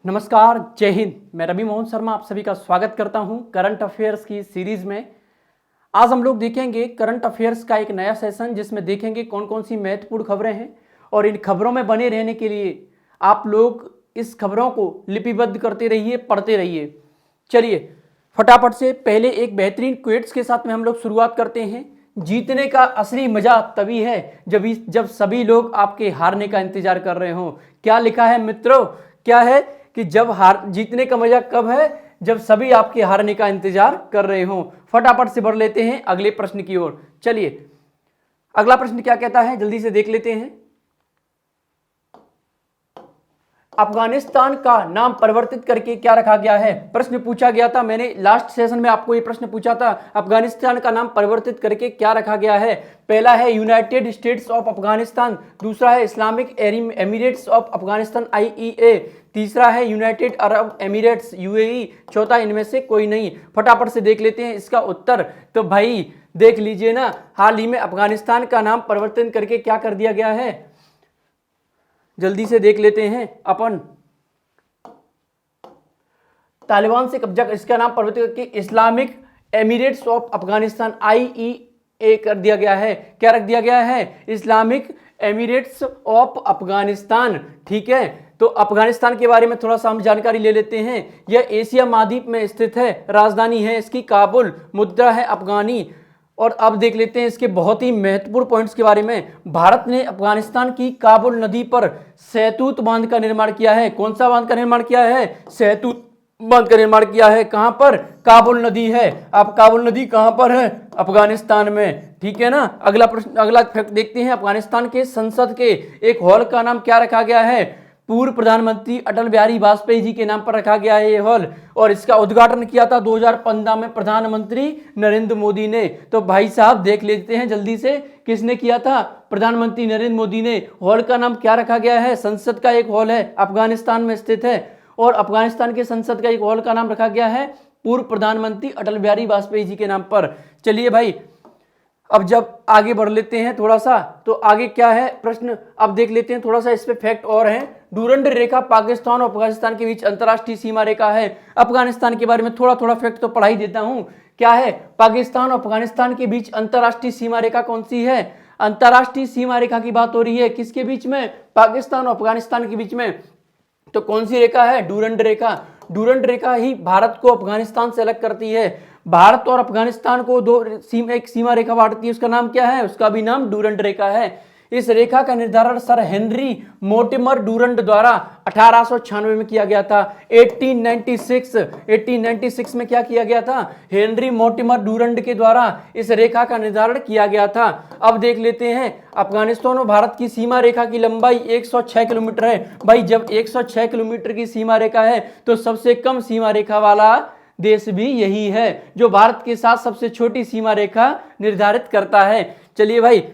नमस्कार, जय हिंद। मैं रवि मोहन शर्मा आप सभी का स्वागत करता हूं करंट अफेयर्स की सीरीज में। आज हम लोग देखेंगे करंट अफेयर्स का एक नया सेशन, जिसमें देखेंगे कौन कौन सी महत्वपूर्ण खबरें हैं और इन खबरों में बने रहने के लिए आप लोग इस खबरों को लिपिबद्ध करते रहिए, पढ़ते रहिए। चलिए फटाफट से पहले एक बेहतरीन क्वेट्स के साथ में हम लोग शुरुआत करते हैं। जीतने का असली मजा तभी है जब सभी लोग आपके हारने का इंतजार कर रहे हो। क्या लिखा है मित्रों? क्या है कि जीतने का मजा कब है? जब सभी आपके हारने का इंतजार कर रहे हो। फटाफट से बढ़ लेते हैं अगले प्रश्न की ओर। चलिए अगला प्रश्न क्या कहता है, जल्दी से देख लेते हैं। अफगानिस्तान का नाम परिवर्तित करके क्या रखा गया है? प्रश्न पूछा गया था, मैंने लास्ट सेशन में आपको ये प्रश्न पूछा था, अफगानिस्तान का नाम परिवर्तित करके क्या रखा गया है? पहला है यूनाइटेड स्टेट्स ऑफ अफगानिस्तान, दूसरा है Islamic Emirates of Afghanistan IEA, तीसरा है यूनाइटेड अरब एमिरेट्स UAE, चौथा इनमें से कोई नहीं। फटाफट से देख लेते हैं इसका उत्तर। तो भाई देख लीजिए ना, हाल ही में अफगानिस्तान का नाम परिवर्तन करके क्या कर दिया गया है, जल्दी से देख लेते हैं अपन। तालिबान से कब्जा, इसका नाम परिवर्तित करके Islamic Emirates of Afghanistan IEA कर दिया गया है। क्या रख दिया गया है? Islamic Emirates of Afghanistan. ठीक है, तो अफगानिस्तान के बारे में थोड़ा सा हम जानकारी ले लेते हैं। यह एशिया महाद्वीप में स्थित है, राजधानी है इसकी काबुल, मुद्रा है अफगानी। और अब देख लेते हैं इसके बहुत ही महत्वपूर्ण पॉइंट्स के बारे में। भारत ने अफगानिस्तान की काबुल नदी पर सहतूत बांध का निर्माण किया है। कौन सा बांध का निर्माण किया है? सहतूत बांध का निर्माण किया है। कहां पर? काबुल नदी है। अब काबुल नदी कहां पर है? अफगानिस्तान में। ठीक है ना। अगला प्रश्न, अगला फैक्ट देखते हैं। अफगानिस्तान के संसद के एक हॉल का नाम क्या रखा गया है? पूर्व प्रधानमंत्री अटल बिहारी वाजपेयी जी के नाम पर रखा गया है ये हॉल, और इसका उद्घाटन किया था 2015 में प्रधानमंत्री नरेंद्र मोदी ने। तो भाई साहब देख लेते हैं जल्दी से, किसने किया था? प्रधानमंत्री नरेंद्र मोदी ने। हॉल का नाम क्या रखा गया है? संसद का एक हॉल है, अफगानिस्तान में स्थित है, और अफगानिस्तान के संसद का एक हॉल का नाम रखा गया है पूर्व प्रधानमंत्री अटल बिहारी वाजपेयी जी के नाम पर। चलिए भाई अब जब आगे बढ़ लेते हैं थोड़ा सा, तो आगे क्या है प्रश्न, अब देख लेते हैं थोड़ा सा इस पे फैक्ट और है। डूरंड रेखा पाकिस्तान और अफगानिस्तान के बीच अंतरराष्ट्रीय सीमा रेखा है। अफगानिस्तान के बारे में थोड़ा थोड़ा फैक्ट तो पढ़ा ही देता हूं। क्या है? पाकिस्तान और अफगानिस्तान के बीच अंतरराष्ट्रीय सीमा रेखा कौन सी है? अंतरराष्ट्रीय सीमा रेखा की बात हो रही है, किसके बीच में? पाकिस्तान और अफगानिस्तान के बीच में। तो कौन सी रेखा है? डूरंड रेखा। डूरंड रेखा ही भारत को अफगानिस्तान से अलग करती है। भारत और अफगानिस्तान को एक सीमा रेखा बांटती है, उसका नाम क्या है? उसका भी नाम डूरंड रेखा है। इस रेखा का निर्धारण सर हेनरी मोटिमर डूरंड द्वारा 1896 में किया गया था। 1896 में क्या किया गया था? हेनरी मोटिमर डूरंड के द्वारा इस रेखा का निर्धारण किया गया था। अब देख लेते हैं अफगानिस्तान और भारत की सीमा रेखा की लंबाई 106 किलोमीटर है। भाई जब 106 किलोमीटर की सीमा रेखा है तो सबसे कम सीमा रेखा वाला देश भी यही है, जो भारत के साथ सबसे छोटी सीमा रेखा निर्धारित करता है। चलिए भाई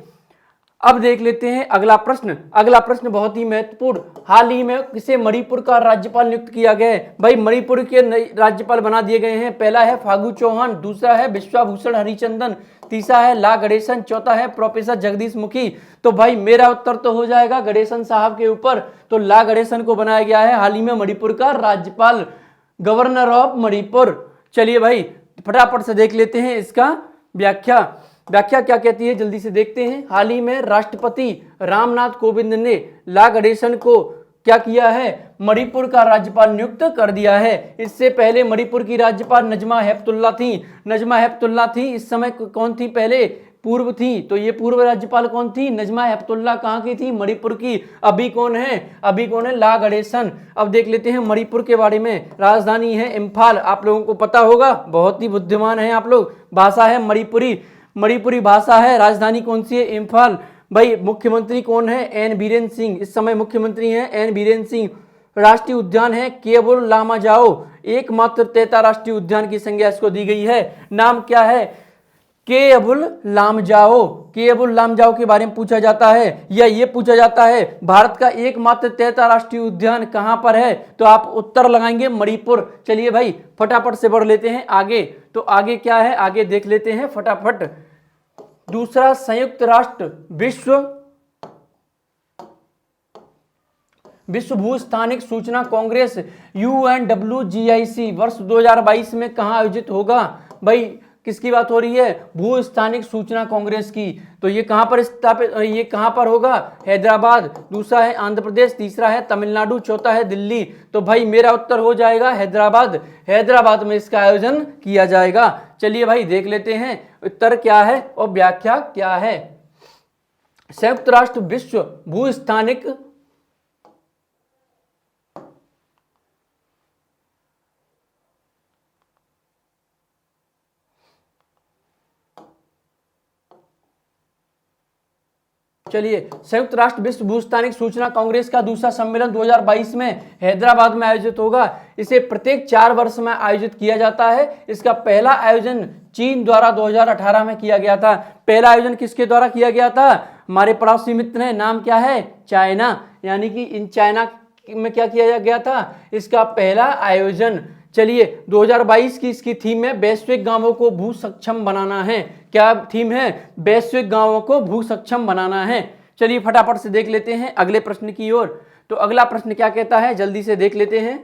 अब देख लेते हैं अगला प्रश्न। अगला प्रश्न बहुत ही महत्वपूर्ण, हाल ही में किसे मणिपुर का राज्यपाल नियुक्त किया गया है? भाई मणिपुर के राज्यपाल बना दिए गए हैं। पहला है फागू चौहान, दूसरा है विश्वभूषण हरिचंदन, तीसरा है ला गणेशन, चौथा है प्रोफेसर जगदीश मुखी। तो भाई मेरा उत्तर तो हो जाएगा गणेशन साहब के ऊपर। तो ला गणेशन को बनाया गया है हाल ही में मणिपुर का राज्यपाल, गवर्नर ऑफ मणिपुर। चलिए भाई फटाफट से देख लेते हैं इसका व्याख्या क्या कहती है, जल्दी से देखते हैं। हाल ही में राष्ट्रपति रामनाथ कोविंद ने ला गणेशन को क्या किया है? मणिपुर का राज्यपाल नियुक्त कर दिया है। इससे पहले मणिपुर की राज्यपाल नजमा हेपतुल्ला थी। इस समय कौन थी? पहले पूर्व थी। तो ये पूर्व राज्यपाल कौन थी? नजमा हेपतुल्ला। कहाँ की थी? मणिपुर की। अभी कौन है? ला गणेशन। अब देख लेते हैं मणिपुर के बारे में। राजधानी है इम्फाल, आप लोगों को पता होगा, बहुत ही बुद्धिमान है आप लोग। भाषा है मणिपुरी भाषा है। राजधानी कौन सी है? इम्फाल। भाई मुख्यमंत्री कौन है? एन बीरेन सिंह, इस समय मुख्यमंत्री हैं एन बीरेन सिंह। राष्ट्रीय उद्यान है केवल लामाजाओ, एकमात्र तैता राष्ट्रीय उद्यान की संज्ञा इसको दी गई है। नाम क्या है? केअबुल लामजाओ के बारे में पूछा जाता है, या ये पूछा जाता है भारत का एकमात्र तैता राष्ट्रीय उद्यान कहां पर है? तो आप उत्तर लगाएंगे मणिपुर। चलिए भाई फटाफट से बढ़ लेते हैं आगे। तो आगे क्या है? आगे देख लेते हैं फटाफट। दूसरा, संयुक्त राष्ट्र विश्व विश्व भू स्थानिक सूचना कांग्रेस UNWGIC वर्ष 2022 में कहाँ आयोजित होगा? भाई किसकी बात हो रही है? भू स्थानिक सूचना कांग्रेस की। तो ये कहाँ पर स्थापित, ये कहाँ पर होगा? हैदराबाद। दूसरा है आंध्र प्रदेश, तीसरा है तमिलनाडु, चौथा है दिल्ली। तो भाई मेरा उत्तर हो जाएगा हैदराबाद। हैदराबाद में इसका आयोजन किया जाएगा। चलिए भाई देख लेते हैं उत्तर क्या है और व्याख्या क्या है। संयुक्त राष्ट्र विश्व भू स्थानिक चलिए संयुक्त राष्ट्र विश्व भू स्थानिक सूचना कांग्रेस का दूसरा सम्मेलन 2022 में हैदराबाद में आयोजित होगा। इसे प्रत्येक 4 वर्ष में आयोजित किया जाता है। इसका पहला आयोजन चीन द्वारा 2018 में किया गया था। पहला आयोजन किसके द्वारा किया गया था? हमारे पड़ोसी मित्र हैं, नाम क्या है? चाइना। यानी कि इन चाइना में क्या किया गया था? इसका पहला आयोजन। चलिए 2022 की इसकी थीम है वैश्विक गांवों को भू सक्षम बनाना है। क्या थीम है? वैश्विक गांवों को भू सक्षम बनाना है। चलिए फटाफट से देख लेते हैं अगले प्रश्न की ओर। तो अगला प्रश्न क्या कहता है, जल्दी से देख लेते हैं।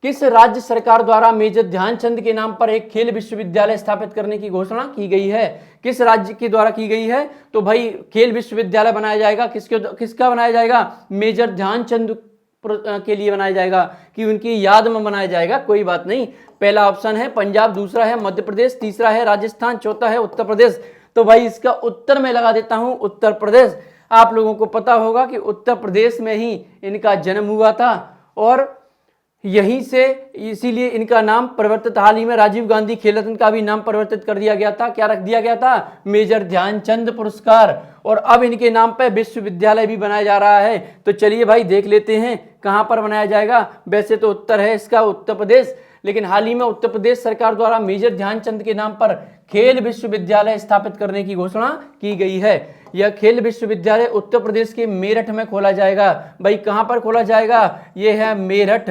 किस राज्य सरकार द्वारा मेजर ध्यानचंद के नाम पर एक खेल विश्वविद्यालय स्थापित करने की घोषणा की गई है? किस राज्य के द्वारा की गई है? तो भाई खेल विश्वविद्यालय बनाया जाएगा। किसका बनाया जाएगा? मेजर ध्यानचंद के लिए बनाया जाएगा, कि उनकी याद में बनाया जाएगा। कोई बात नहीं। पहला ऑप्शन है पंजाब, दूसरा है मध्य प्रदेश, तीसरा है राजस्थान, चौथा है उत्तर प्रदेश। तो भाई इसका उत्तर मैं लगा देता हूं उत्तर प्रदेश। आप लोगों को पता होगा कि उत्तर प्रदेश में ही इनका जन्म हुआ था और यहीं से इसीलिए इनका नाम परिवर्तित, हाल ही में राजीव गांधी खेल रत्न का भी नाम परिवर्तित कर दिया गया था। क्या रख दिया गया था? मेजर ध्यानचंद पुरस्कार। और अब इनके नाम पर विश्वविद्यालय भी बनाया जा रहा है। तो चलिए भाई देख लेते हैं कहां पर बनाया जाएगा। वैसे तो उत्तर है इसका उत्तर प्रदेश, लेकिन हाल ही में उत्तर प्रदेश सरकार द्वारा मेजर ध्यानचंद के नाम पर खेल विश्वविद्यालय स्थापित करने की घोषणा की गई है। यह खेल विश्वविद्यालय उत्तर प्रदेश के मेरठ में खोला जाएगा। भाई कहां पर खोला जाएगा? यह है मेरठ।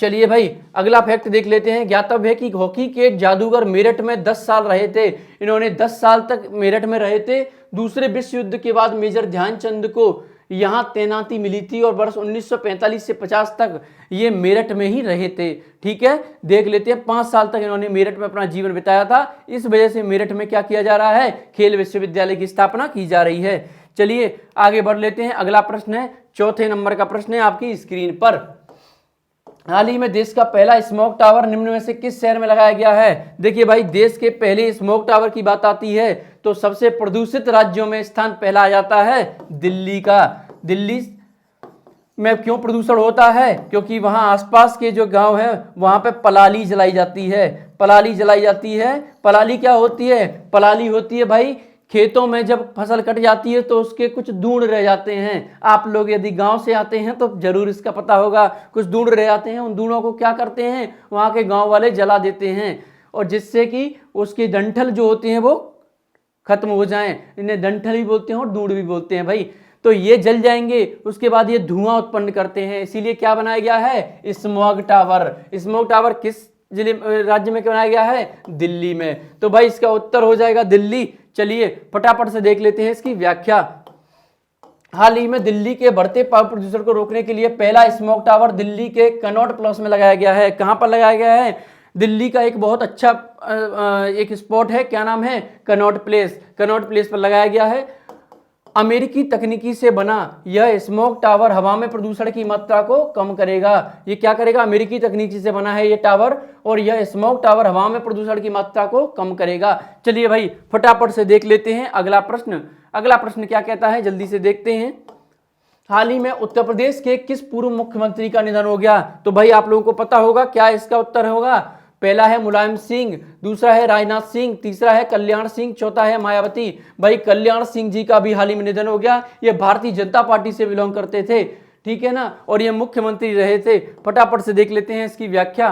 चलिए भाई अगला फैक्ट देख लेते हैं। ज्ञातव्य है कि हॉकी के जादूगर मेरठ में 10 साल रहे थे। इन्होंने 10 साल तक मेरठ में रहे थे। दूसरे विश्व युद्ध के बाद मेजर ध्यानचंद को यहां तैनाती मिली थी और वर्ष 1945 से 50 तक ये मेरठ में ही रहे थे। ठीक है, देख लेते हैं। 5 साल तक इन्होंने मेरठ में अपना जीवन बिताया था। इस वजह से मेरठ में क्या किया जा रहा है? खेल विश्वविद्यालय की स्थापना की जा रही है। चलिए आगे बढ़ लेते हैं। अगला प्रश्न है, चौथे नंबर का प्रश्न है आपकी स्क्रीन पर। हाल ही में देश का पहला स्मोक टावर निम्न में से किस शहर में लगाया गया है? देखिए भाई देश के पहले स्मोक टावर की बात आती है तो सबसे प्रदूषित राज्यों में स्थान पहला आ जाता है दिल्ली का। दिल्ली में क्यों प्रदूषण होता है? क्योंकि वहां आसपास के जो गांव है वहां पे पलाली जलाई जाती है। पलाली जलाई जाती है। पलाली क्या होती है? पलाली होती है भाई खेतों में जब फसल कट जाती है तो उसके कुछ दूड़ रह जाते हैं। आप लोग यदि गांव से आते हैं तो जरूर इसका पता होगा। कुछ दूड़ रह जाते हैं, उन दूड़ों को क्या करते हैं? वहां के गांव वाले जला देते हैं और जिससे कि उसके डंठल जो होते हैं वो खत्म हो जाएं। इन्हें डंठल भी बोलते हैं और दूड़ भी बोलते हैं भाई। तो ये जल जाएंगे, उसके बाद ये धुआं उत्पन्न करते हैं। इसीलिए क्या बनाया गया है? Smog tower. स्मॉग टावर किस जिले राज्य में बनाया गया है? दिल्ली में। तो भाई इसका उत्तर हो जाएगा दिल्ली। चलिए फटाफट से देख लेते हैं इसकी व्याख्या। हाल ही में दिल्ली के बढ़ते वायु प्रदूषण को रोकने के लिए पहला स्मोक टावर दिल्ली के कनॉट प्लेस में लगाया गया है। कहां पर लगाया गया है? दिल्ली का एक बहुत अच्छा एक स्पॉट है, क्या नाम है? Connaught place. कनॉट प्लेस पर लगाया गया है। अमेरिकी तकनीकी से बना यह स्मोक टावर हवा में प्रदूषण की मात्रा को कम करेगा। ये क्या करेगा? अमेरिकी तकनीकी से बना है ये टावर और यह स्मोक टावर हवा में प्रदूषण की मात्रा को कम करेगा। चलिए भाई फटाफट से देख लेते हैं अगला प्रश्न। अगला प्रश्न क्या कहता है, जल्दी से देखते हैं। हाल ही में उत्तर प्रदेश के किस पूर्व मुख्यमंत्री का निधन हो गया? तो भाई आप लोगों को पता होगा क्या इसका उत्तर होगा। पहला है मुलायम सिंह, दूसरा है राजनाथ सिंह, तीसरा है कल्याण सिंह, चौथा है मायावती। भाई कल्याण सिंह जी का भी हाल ही में निधन हो गया। ये भारतीय जनता पार्टी से बिलोंग करते थे, ठीक है ना, और ये मुख्यमंत्री रहे थे। फटाफट से देख लेते हैं इसकी व्याख्या।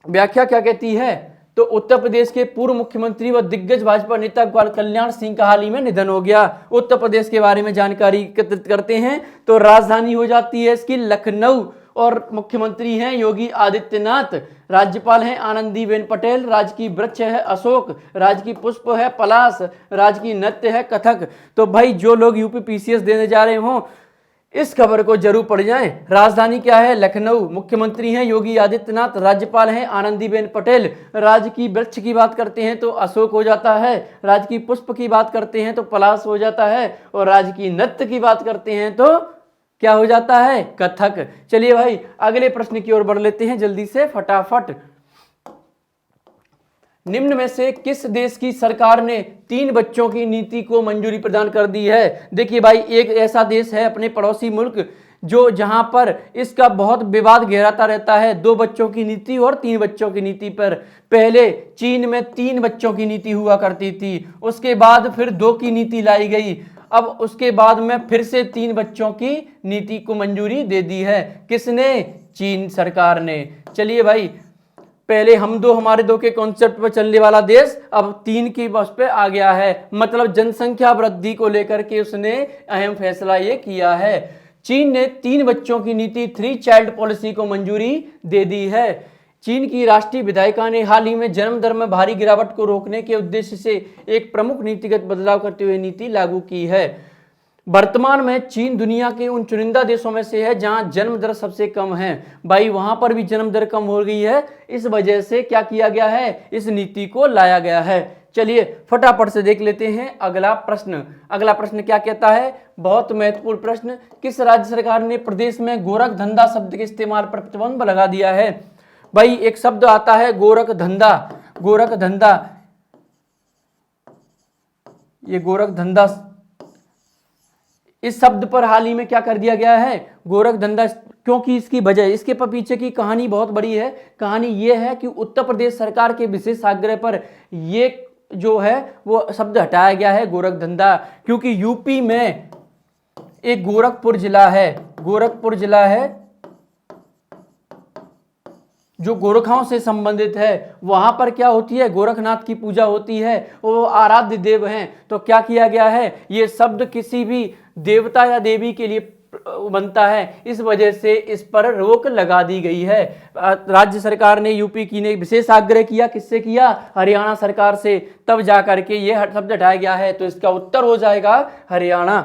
व्याख्या क्या कहती है? तो उत्तर प्रदेश के पूर्व मुख्यमंत्री व दिग्गज भाजपा नेता कल्याण सिंह का हाल ही में निधन हो गया। उत्तर प्रदेश के बारे में जानकारी एकत्रित करते हैं तो राजधानी हो जाती है इसकी लखनऊ और मुख्यमंत्री हैं योगी आदित्यनाथ। राज्यपाल हैं आनंदीबेन पटेल। राजकीय वृक्ष है अशोक। राजकीय पुष्प है पलाश। राजकीय नृत्य है कथक। तो भाई जो लोग यूपी पीसीएस देने जा रहे हों इस खबर को जरूर पढ़ जाएं। राजधानी क्या है? लखनऊ। मुख्यमंत्री हैं योगी आदित्यनाथ। राज्यपाल हैं आनंदीबेन पटेल। राज्य की वृक्ष की बात करते हैं तो अशोक हो जाता है। राज्य की पुष्प की बात करते हैं तो पलाश हो जाता है। और राज्य की नृत्य की बात करते हैं तो क्या हो जाता है? कथक। चलिए भाई अगले प्रश्न की ओर बढ़ लेते हैं जल्दी से फटाफट। निम्न में से किस देश की सरकार ने 3 बच्चों की नीति को मंजूरी प्रदान कर दी है? देखिए भाई एक ऐसा देश है अपने पड़ोसी मुल्क जो जहां पर इसका बहुत विवाद गहराता रहता है, 2 बच्चों की नीति और 3 बच्चों की नीति पर। पहले चीन में 3 बच्चों की नीति हुआ करती थी, उसके बाद फिर 2 की नीति लाई गई, अब उसके बाद में फिर से 3 बच्चों की नीति को मंजूरी दे दी है। किसने? चीन सरकार ने। चलिए भाई पहले हम दो हमारे दो के कॉन्सेप्ट पर चलने वाला देश अब 3 की बस पे आ गया है, मतलब जनसंख्या वृद्धि को लेकर के उसने अहम फैसला ये किया है। चीन ने 3 बच्चों की नीति 3 चाइल्ड पॉलिसी को मंजूरी दे दी है। चीन की राष्ट्रीय विधायिका ने हाल ही में जन्म दर में भारी गिरावट को रोकने के उद्देश्य से एक प्रमुख नीतिगत बदलाव करते हुए नीति लागू की है। वर्तमान में चीन दुनिया के उन चुनिंदा देशों में से है जहां जन्म दर सबसे कम है। भाई वहां पर भी जन्म दर कम हो गई है, इस वजह से क्या किया गया है? इस नीति को लाया गया है। चलिए फटाफट से देख लेते हैं अगला प्रश्न। अगला प्रश्न क्या कहता है? बहुत महत्वपूर्ण प्रश्न। किस राज्य सरकार ने प्रदेश में गोरख धंधा शब्द के इस्तेमाल पर प्रतिबंध लगा दिया है? भाई एक शब्द आता है गोरख धंधा। गोरख धंधा, ये गोरख धंधा, इस शब्द पर हाल ही में क्या कर दिया गया है? गोरख धंधा। क्योंकि इसकी वजह, इसके पीछे की कहानी बहुत बड़ी है। कहानी ये है कि उत्तर प्रदेश सरकार के विशेष आग्रह पर ये जो है वो शब्द हटाया गया है गोरख धंधा, क्योंकि यूपी में एक गोरखपुर जिला है, गोरखपुर जिला है जो गोरखाओं से संबंधित है। वहां पर क्या होती है? गोरखनाथ की पूजा होती है, वो आराध्य देव हैं। तो क्या किया गया है? ये शब्द किसी भी देवता या देवी के लिए बनता है, इस वजह से इस पर रोक लगा दी गई है। राज्य सरकार ने, यूपी की ने विशेष आग्रह किया। किससे किया? हरियाणा सरकार से, तब जाकर के ये शब्द हटाया गया है। तो इसका उत्तर हो जाएगा हरियाणा।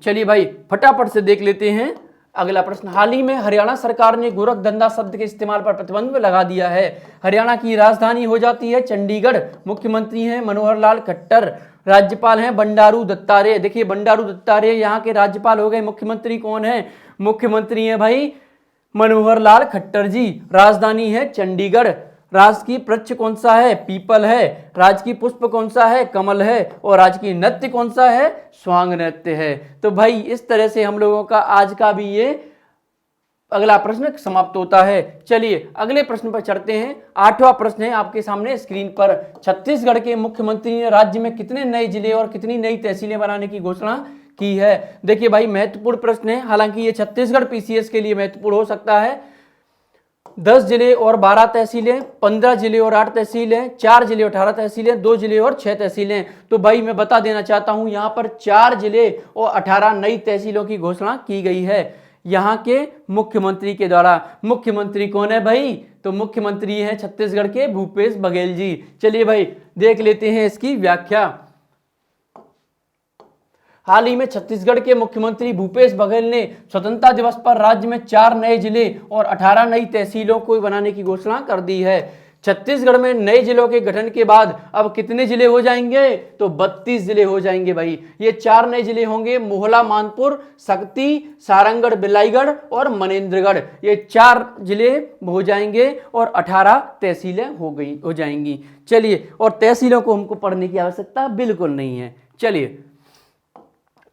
चलिए भाई फटाफट से देख लेते हैं अगला प्रश्न। हाल ही में हरियाणा सरकार ने गोरख धंधा शब्द के इस्तेमाल पर प्रतिबंध लगा दिया है। हरियाणा की राजधानी हो जाती है चंडीगढ़। मुख्यमंत्री हैं मनोहर लाल खट्टर। राज्यपाल हैं बंडारू दत्तात्रेय। देखिए बंडारू दत्तात्रेय यहाँ के राज्यपाल हो गए। मुख्यमंत्री कौन है? मुख्यमंत्री हैं भाई मनोहर लाल खट्टर जी। राजधानी है चंडीगढ़। राज की वृक्ष कौन सा है? पीपल है। राज की पुष्प कौन सा है? कमल है। और राज की नृत्य कौन सा है? स्वांग नृत्य है। तो भाई इस तरह से हम लोगों का आज का भी ये अगला प्रश्न समाप्त होता है। चलिए अगले प्रश्न पर चढ़ते हैं। 8वां प्रश्न है आपके सामने स्क्रीन पर। छत्तीसगढ़ के मुख्यमंत्री ने राज्य में कितने नए जिले और कितनी नई तहसीलें बनाने की घोषणा की है? देखिए भाई महत्वपूर्ण प्रश्न है, हालांकि ये छत्तीसगढ़ पीसीएस के लिए महत्वपूर्ण हो सकता है। 10 जिले और 12 तहसीलें, 15 जिले और 8 तहसीलें, 4 जिले और 18 तहसीलें, 2 जिले और 6 तहसीलें। तो भाई मैं बता देना चाहता हूं यहाँ पर 4 जिले और 18 नई तहसीलों की घोषणा की गई है यहाँ के मुख्यमंत्री के द्वारा। मुख्यमंत्री कौन है भाई? तो मुख्यमंत्री हैं छत्तीसगढ़ के भूपेश बघेल जी। चलिए भाई देख लेते हैं इसकी व्याख्या। हाल ही में छत्तीसगढ़ के मुख्यमंत्री भूपेश बघेल ने स्वतंत्रता दिवस पर राज्य में 4 नए जिले और 18 नई तहसीलों को बनाने की घोषणा कर दी है। छत्तीसगढ़ में नए जिलों के गठन के बाद अब कितने जिले हो जाएंगे? तो 32 जिले हो जाएंगे भाई। ये 4 नए जिले होंगे मोहला, मानपुर, शक्ति, सारंगढ़, बिलाईगढ़ और मनेन्द्रगढ़। ये 4 जिले हो जाएंगे और 18 तहसीलें हो जाएंगी। चलिए, और तहसीलों को हमको पढ़ने की आवश्यकता बिल्कुल नहीं है। चलिए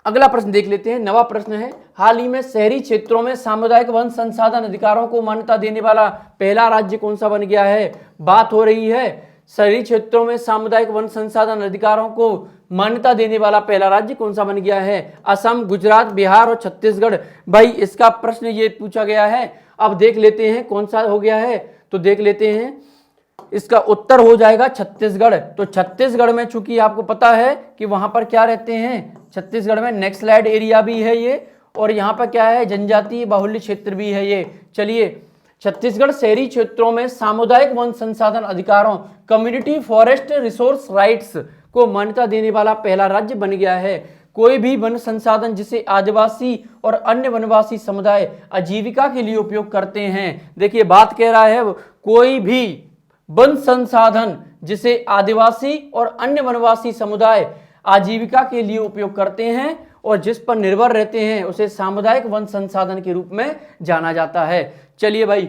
अगला प्रश्न देख लेते हैं। 9वां प्रश्न है, हाल ही में शहरी क्षेत्रों में सामुदायिक वन संसाधन अधिकारों को मान्यता देने वाला पहला राज्य कौन सा बन गया है? बात हो रही है शहरी क्षेत्रों में सामुदायिक वन संसाधन अधिकारों को मान्यता देने वाला पहला राज्य कौन सा बन गया है? असम, गुजरात, बिहार और छत्तीसगढ़। भाई इसका प्रश्न ये पूछा गया है। अब देख लेते हैं कौन सा हो गया है, तो देख लेते हैं। इसका उत्तर हो जाएगा छत्तीसगढ़। तो छत्तीसगढ़ में चूंकि आपको पता है कि वहां पर क्या रहते हैं, छत्तीसगढ़ में नेक्सलाइड एरिया भी है ये, और यहाँ पर क्या है, जनजातीय बाहुल्य क्षेत्र भी है ये। चलिए, छत्तीसगढ़ शहरी क्षेत्रों में सामुदायिक वन संसाधन अधिकारों, कम्युनिटी फॉरेस्ट रिसोर्स राइट्स को मान्यता देने वाला पहला राज्य बन गया है। कोई भी वन संसाधन जिसे आदिवासी और अन्य वनवासी समुदाय आजीविका के लिए उपयोग करते हैं। देखिए बात कह रहा है कोई भी वन संसाधन जिसे आदिवासी और अन्य वनवासी समुदाय आजीविका के लिए उपयोग करते हैं और जिस पर निर्भर रहते हैं उसे सामुदायिक वन संसाधन के रूप में जाना जाता है। चलिए भाई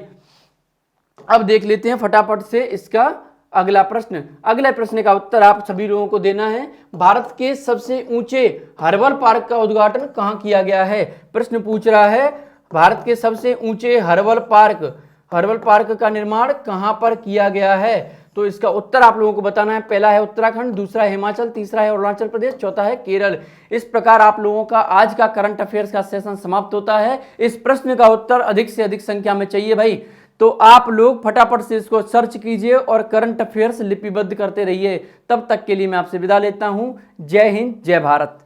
अब देख लेते हैं फटाफट से इसका अगला प्रश्न। अगले प्रश्न का उत्तर आप सभी लोगों को देना है। भारत के सबसे ऊंचे हर्बल पार्क का उद्घाटन कहां किया गया है? प्रश्न पूछ रहा है भारत के सबसे ऊंचे हर्बल पार्क का निर्माण कहां पर किया गया है? तो इसका उत्तर आप लोगों को बताना है। पहला है उत्तराखंड, दूसरा है हिमाचल, तीसरा है अरुणाचल प्रदेश, चौथा है केरल। इस प्रकार आप लोगों का आज का करंट अफेयर्स का सेशन समाप्त होता है। इस प्रश्न का उत्तर अधिक से अधिक संख्या में चाहिए भाई, तो आप लोग फटाफट से इसको सर्च कीजिए और करंट अफेयर्स लिपिबद्ध करते रहिए। तब तक के लिए मैं आपसे विदा लेता हूं। जय हिंद, जय भारत।